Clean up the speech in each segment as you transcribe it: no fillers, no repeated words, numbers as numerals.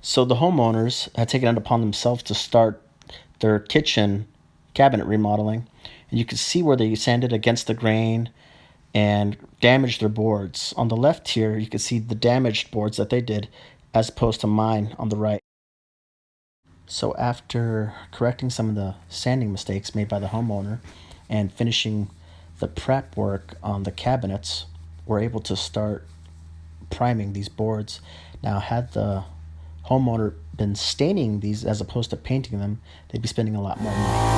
So the homeowners had taken it upon themselves to start their kitchen cabinet remodeling, and you can see where they sanded against the grain and damaged their boards. On the left here, you can see the damaged boards that they did, as opposed to mine on the right. So after correcting some of the sanding mistakes made by the homeowner and finishing the prep work on the cabinets, we're able to start priming these boards. Now, had the homeowner been staining these as opposed to painting them, they'd be spending a lot more money.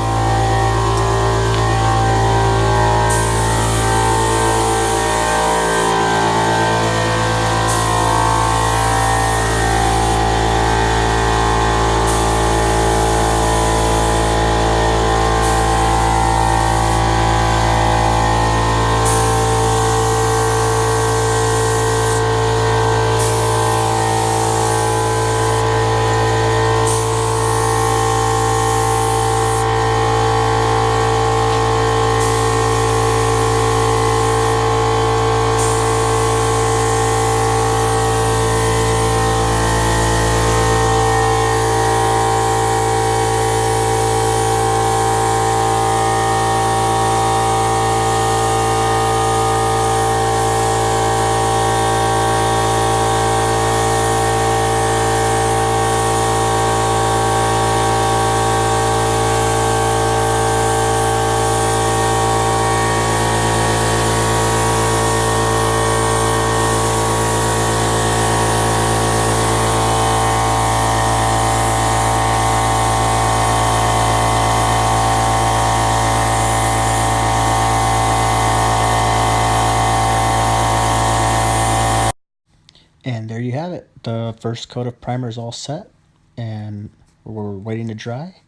And there you have it. The first coat of primer is all set, and we're waiting to dry,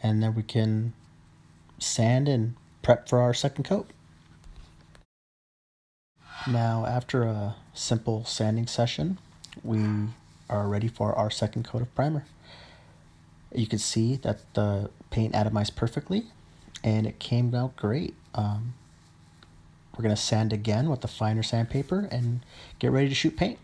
and then we can sand and prep for our second coat. Now, after a simple sanding session, we are ready for our second coat of primer. You can see that the paint atomized perfectly, and it came out great. We're going to sand again with the finer sandpaper and get ready to shoot paint.